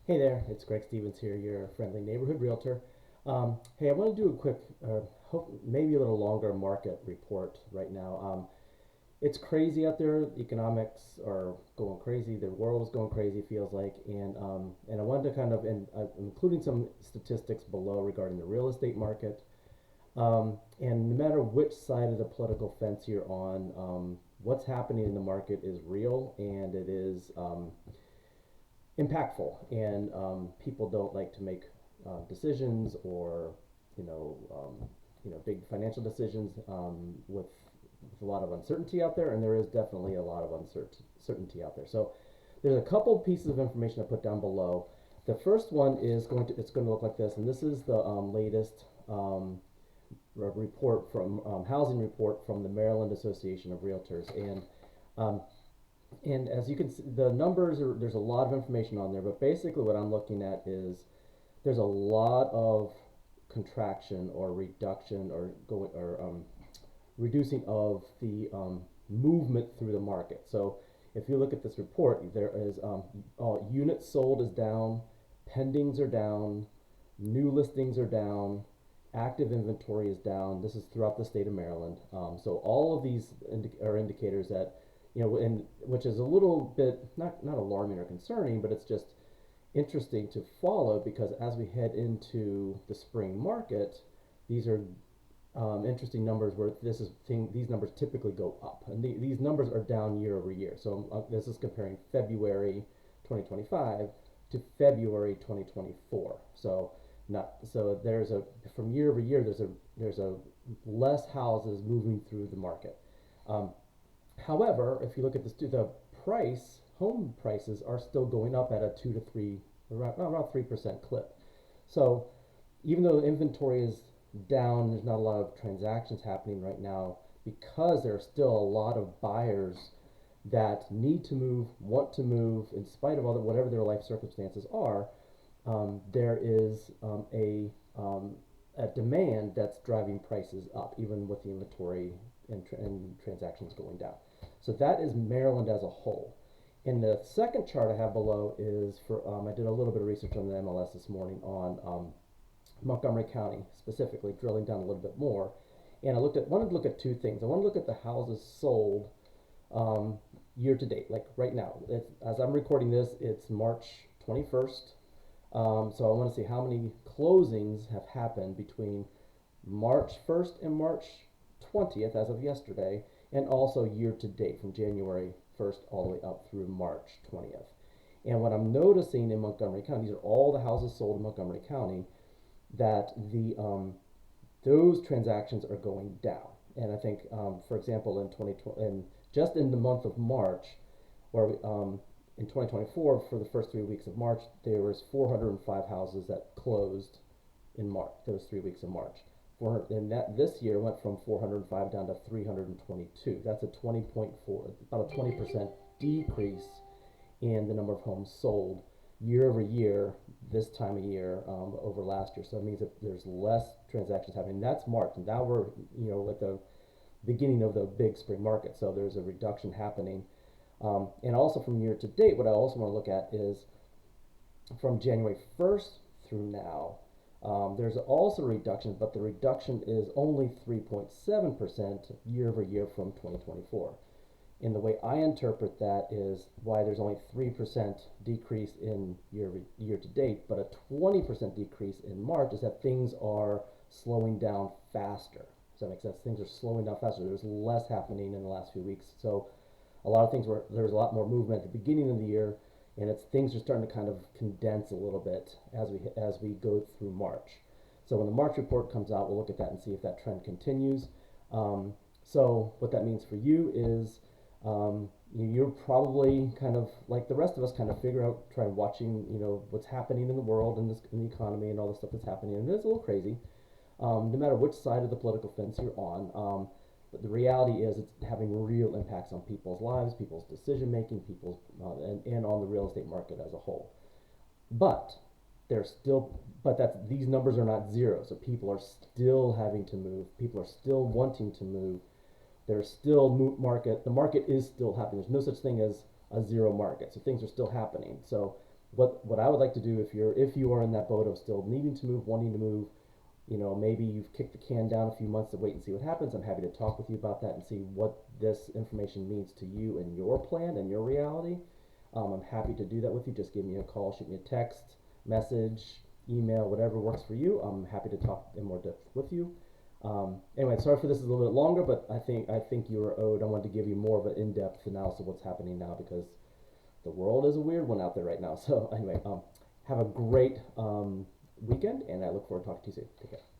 Hey there, it's Greg Stevens here, your friendly neighborhood realtor. Hey, I want to do a quick, maybe a little longer market report right now. It's crazy out there. Economics are going crazy. The world is going crazy. Feels like, and I wanted to kind of, and I'm including some statistics below regarding the real estate market. And no matter which side of the political fence you're on, what's happening in the market is real and it is impactful, and people don't like to make decisions or you know big financial decisions with a lot of uncertainty out there, and there is definitely a lot of uncertainty out there. So there's a couple pieces of information I put down below. The first one is going to look like this, and this is the latest report from housing report from the Maryland Association of Realtors, um, and as you can see, the numbers are, there's a lot of information on there, but basically what I'm looking at is there's a lot of contraction or reduction or reducing of the movement through the market. So if you look at this report, there is units sold is down, pendings are down, new listings are down, active inventory is down. This is throughout the state of Maryland. So all of these are indicators that, and which is a little bit not alarming or concerning, but it's just interesting to follow, because as we head into the spring market, these are interesting numbers where these numbers typically go up, and these numbers are down year over year. So this is comparing February 2025 to February 2024. So not so there's a from year over year there's a less houses moving through the market. Um, However, if you look at the price, home prices are still going up at a 2 to 3, around 3% clip. So even though the inventory is down, there's not a lot of transactions happening right now because there are still a lot of buyers that need to move, want to move, in spite of whatever their life circumstances are. There is a demand that's driving prices up, even with the inventory and transactions going down. So that is Maryland as a whole. And the second chart I have below is for, I did a little bit of research on the MLS this morning on Montgomery County specifically, drilling down a little bit more. And wanted to look at two things. I want to look at the houses sold um, year to date, like right now. As I'm recording this, it's March 21st. So I want to see how many closings have happened between March 1st and March 20th, as of yesterday, and also year to date from January 1st all the way up through March 20th. And what I'm noticing in Montgomery County, these are all the houses sold in Montgomery County, that those transactions are going down. And I think, for example, in 2020, and just in the month of March, where in 2024, for the first 3 weeks of March, there was 405 houses that closed in March, those 3 weeks of March. And that this year went from 405 down to 322. That's a 20.4, about a 20% decrease in the number of homes sold year over year this time of year over last year. So it means that there's less transactions happening. That's March, and now we're at the beginning of the big spring market. So there's a reduction happening. And also from year to date, what I also want to look at is from January 1st through now. There's also a reduction, but the reduction is only 3.7% year over year from 2024. And the way I interpret that is why there's only 3% decrease in year to date, but a 20% decrease in March is that things are slowing down faster. Does that make sense? Things are slowing down faster. There's less happening in the last few weeks. So a lot of things were there was a lot more movement at the beginning of the year, and things are starting to kind of condense a little bit as we go through March. So when the March report comes out, we'll look at that and see if that trend continues. So what that means for you is you're probably kind of like the rest of us, kind of try watching, what's happening in the world and in the economy and all the stuff that's happening. And it's a little crazy, no matter which side of the political fence you're on. But the reality is it's having real impacts on people's lives, people's decision making, and on the real estate market as a whole. But these numbers are not zero. So people are still having to move. People are still wanting to move. There's still market. The market is still happening. There's no such thing as a zero market. So things are still happening. So what I would like to do, if you are in that boat of still needing to move, wanting to move, maybe you've kicked the can down a few months to wait and see what happens. I'm happy to talk with you about that and see what this information means to you and your plan and your reality. I'm happy to do that with you. Just give me a call, shoot me a text, message, email, whatever works for you. I'm happy to talk in more depth with you. Anyway, sorry for this is a little bit longer, but I think you are owed. I wanted to give you more of an in-depth analysis of what's happening now because the world is a weird one out there right now. So anyway, have a great weekend, and I look forward to talking to you soon. Take care.